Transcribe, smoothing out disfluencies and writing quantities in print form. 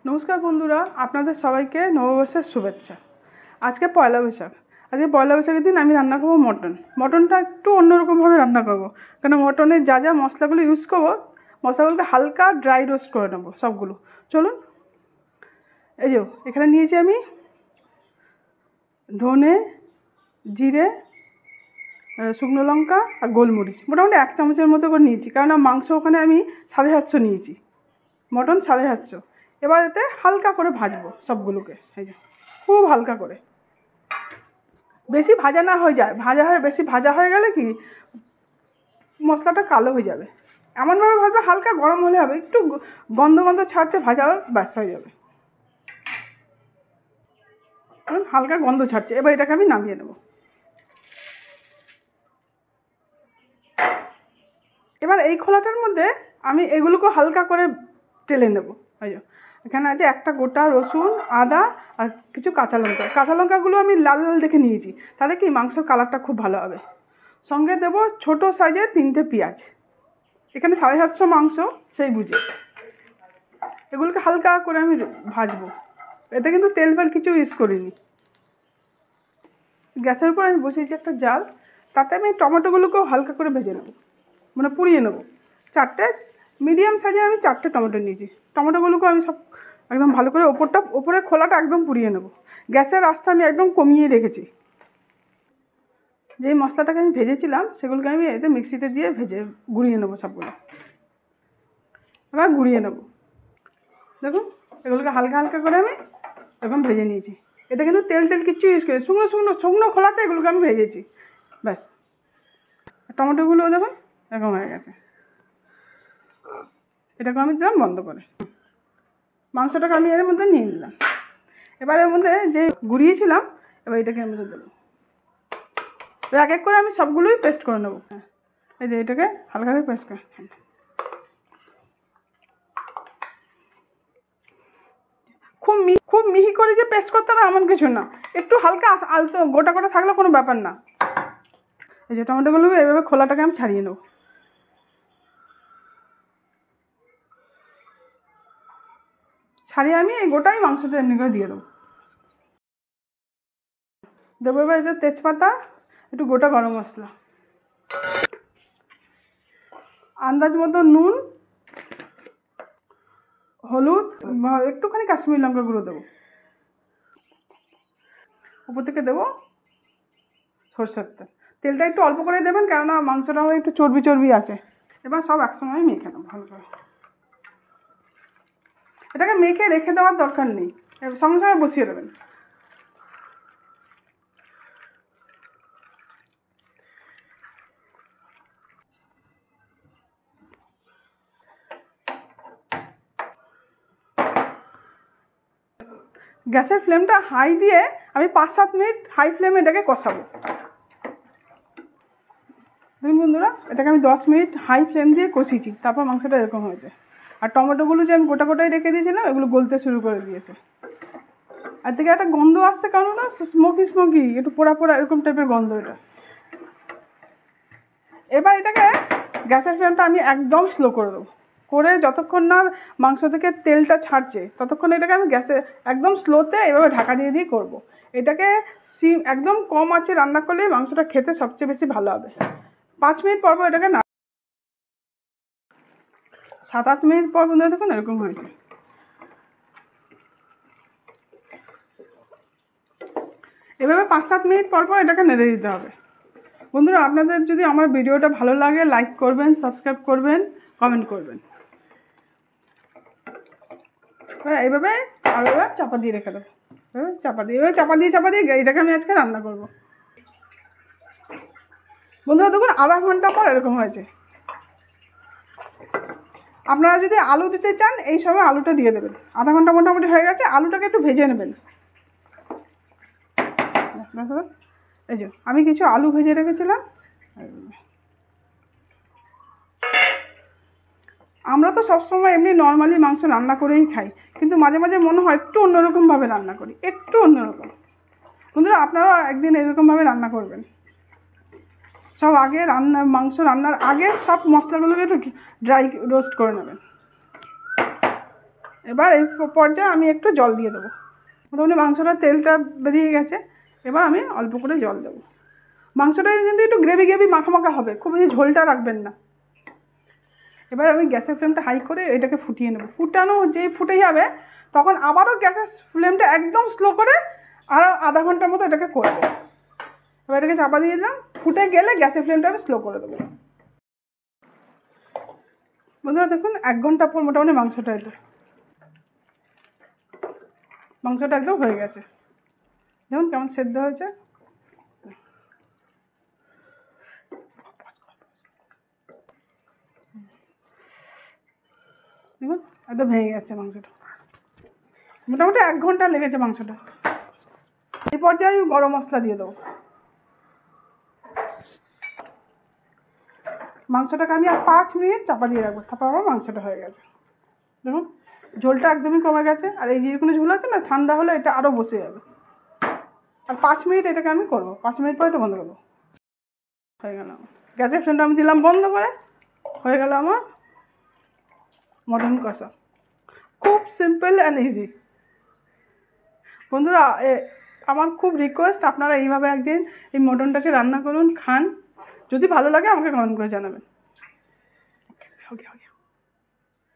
নমস্কার বন্ধুরা, আপনাদের সবাইকে নববর্ষের শুভেচ্ছা। আজকে পয়লা বৈশাখ। আজকে পয়লা বৈশাখের দিন আমি রান্না করবো মটনটা একটু অন্যরকমভাবে রান্না করবো, কারণ মটনের যা যা মশলাগুলো ইউজ করবো মশলাগুলোকে হালকা ড্রাই রোস্ট করে নেবো সবগুলো। চলুন। এই যে এখানে নিয়েছি আমি ধনে, জিরে, শুকনো লঙ্কা আর গোলমরিচ, মোটামুটি 1 চামচের মতো করে নিয়েছি, কারণ মাংস ওখানে আমি 750 নিয়েছি, মটন 750। এবার এতে হালকা করে ভাজবো সবগুলোকে। এই যে খুব হালকা করে, বেশি ভাজা না হয়ে যায়, বেশি ভাজা হয়ে গেলে কি মশলাটা কালো হয়ে যাবে। এমনভাবে ভাজবে হালকা গরম হলে হবে, একটু গন্ধ গন্ধ ছাড়ছে ভাজা ব্যাস হয়ে যাবে, হালকা গন্ধ ছাড়ছে। এবার এটাকে আমি নামিয়ে নেব। এবার এই খোলাটার মধ্যে আমি এগুলোকে হালকা করে টেলে নেব। এই যে এখানে আছে একটা গোটা রসুন, আদা আর কিছু কাঁচা লঙ্কা। কাঁচা লঙ্কাগুলো আমি লাল লাল দেখে নিয়েছি, তাহলে কি মাংসের কালারটা খুব ভালো হবে। সঙ্গে দেবো ছোট সাইজের 3টে পেঁয়াজ। এখানে 750 মাংস, সেই বুঝে এগুলোকে হালকা করে আমি ভাজবো। এতে কিন্তু তেল ফেল কিছু ইউজ করিনি। গ্যাসের উপর আমি বসিয়েছি একটা জাল, তাতে আমি টমেটোগুলোকেও হালকা করে ভেজে নেব, মানে পুড়িয়ে নেব। 4টে মিডিয়াম সাইজে আমি 4টে টমেটো নিয়েছি। টমেটোগুলোকে আমি সব একদম ভালো করে ওপরের খোলাটা একদম পুড়িয়ে নেব। গ্যাসের আঁচটা আমি একদম কমিয়ে রেখেছি। যেই মশলাটাকে আমি ভেজেছিলাম সেগুলোকে আমি এতে মিক্সিতে দিয়ে গুঁড়িয়ে নেবো সবগুলো। এবার গুঁড়িয়ে নেব। দেখুন এগুলোকে হালকা হালকা করে আমি এখন ভেজে নিয়েছি। এটা কিন্তু তেল কিচ্ছু ইউজ করি, শুকনো খোলাতে এগুলোকে আমি ভেজেছি ব্যাস। টমেটোগুলো দেখুন এরকম হয়ে গেছে। এটাকে আমি দিলাম বন্ধ করে। মাংসটাকে আমি এর মধ্যে নিয়ে নিলাম। এবার এর মধ্যে যে গুঁড়িয়েছিলাম, এবার এটাকে এর মধ্যে দেবো। এক এক করে আমি সবগুলোই পেস্ট করে নেবো। এই যে এটাকে হালকা করে পেস্ট করে, খুব মিহি করে যে পেস্ট করতে হবে এমন কিছু না, একটু হালকা আলতো গোটা গোটা থাকলে কোনো ব্যাপার না। এই যে টমেটোগুলো এইভাবে খোলাটাকে আমি ছাড়িয়ে নেব। ছাড়িয়ে আমি এই গোটাই মাংসটা এমনি করে দিয়ে দেবো। এবার এতে তেজপাতা, একটু গোটা গরম মশলা, আন্দাজ মতো নুন, হলুদ, একটুখানি কাশ্মীরি লঙ্কা গুঁড়ো দেবো। উপর থেকে দেবো সরষের তেল। তেলটা একটু অল্প করে দেবেন, কেননা মাংসটাও একটু চর্বি চর্বি আছে। এবার সব একসঙ্গে মেখে নেবো ভালো করে। এটাকে মেখে রেখে দেওয়ার দরকার নেই, সঙ্গে সঙ্গে বসিয়ে দেবেন। গ্যাসের ফ্লেমটা হাই দিয়ে আমি 5-7 মিনিট হাই ফ্লেমে এটাকে কষাবো। দেখুন বন্ধুরা, এটাকে আমি 10 মিনিট হাই ফ্লেম দিয়ে কষিয়েছি, তারপর মাংসটা এরকম হয়েছে। আর টমেটোগুলো যে আমি গোটা গোটাই রেখে দিয়েছিলাম এগুলো গলতে শুরু করে দিয়েছে। আর থেকে একটা গন্ধ আসছে, কারণ না স্মোকি একটু পোড়া পোড়া এরকম টাইপের গন্ধ এটা। এবার এটাকে গ্যাসের ফ্লেমটা আমি একদম স্লো করে দেবো, করে যতক্ষণ না মাংস থেকে তেলটা ছাড়ছে ততক্ষণ এটাকে আমি গ্যাসে একদম স্লোতে এভাবে ঢাকা দিয়ে দিয়ে করবো। এটাকে একদম কম আঁচে রান্না করলে মাংসটা খেতে সবচেয়ে বেশি ভালো হবে। 5 মিনিট পর এটাকে 7-8 মিনিট পর বন্ধুরা দেখুন এরকম হয়েছে। এভাবে 5-7 মিনিট পর এটাকে নেড়ে দিতে হবে। বন্ধুরা, আপনাদের যদি আমার ভিডিওটা ভালো লাগে লাইক করবেন, সাবস্ক্রাইব করবেন, কমেন্ট করবেন। এইভাবে আর এবার চাপা দিয়ে রেখে দেবো। চাপা দিয়ে এটাকে আমি আজকে রান্না করবো। বন্ধুরা দেখুন আধা ঘন্টা পর এরকম হয়েছে। আপনারা যদি আলু দিতে চান এই সময় আলুটা দিয়ে দেবেন। আধা ঘন্টা মোটামুটি হয়ে গেছে, আলুটাকে একটু ভেজে নেবেন। এই যে আমি কিছু আলু ভেজে রেখেছিলাম। আমরা তো সবসময় এমনি নর্মালি মাংস রান্না করেই খাই, কিন্তু মাঝে মাঝে মনে হয় একটু অন্যরকমভাবে রান্না করি, একটু অন্যরকম। বন্ধুরা আপনারাও একদিন এরকমভাবে রান্না করবেন। সব আগে মাংস রান্নার আগে সব মশলাগুলোকে একটু ড্রাই রোস্ট করে নেবেন। এবার এই পর্যায়ে আমি একটু জল দিয়ে দেবো। মোটামুটি মাংসটা তেলটা বেরিয়ে গেছে, এবার আমি অল্প করে জল দেবো। মাংসটা কিন্তু একটু গ্রেভি গ্রেভি মাখা মাখা হবে, খুব বেশি ঝোলটা রাখবেন না। এবার আমি গ্যাসের ফ্লেমটা হাই করে এটাকে ফুটিয়ে নেবো। ফুটানো যেই ফুটে যাবে তখন আবারও গ্যাসের ফ্লেমটা একদম স্লো করে আরও আধা ঘন্টার মতো এটাকে করবো। এবার এটাকে চাপা দিয়ে দিলাম, ফুটে গেলে গ্যাসের ফ্লেমটা আমি স্লো করে দেবো। বন্ধুরা দেখুন 1 ঘন্টা পর মোটামুটি মাংসটা একদম হয়ে গেছে। দেখুন কেমন সেদ্ধ হয়েছে। দেখুন একদম ভেঙে গেছে মাংসটা। মোটামুটি 1 ঘন্টা লেগেছে মাংসটা। এই পর্যায়ে আমি গরম মশলা দিয়ে দেবো। মাংসটাকে আমি আর 5 মিনিট চাপা দিয়ে রাখবো, তারপর আমার মাংসটা হয়ে গেছে। দেখুন ঝোলটা একদমই কমে গেছে, আর এই যেগুলো ঝোল আছে না, ঠান্ডা হলে এটা আরও বসে যাবে। আর 5 মিনিট এটাকে আমি করবো, 5 মিনিট পরে এটা বন্ধ করবো। হয়ে গেল গ্যাসের ফ্লেমটা আমি দিলাম বন্ধ করে। হয়ে গেল আমার মটন কষা। খুব সিম্পল অ্যান্ড ইজি। বন্ধুরা আমার খুব রিকোয়েস্ট, আপনারা এইভাবে একদিন এই মটনটাকে রান্না করুন, খান। যদি ভালো লাগে আমাকে কমেন্ট করে জানাবেন। ওকে ওকে ওকে।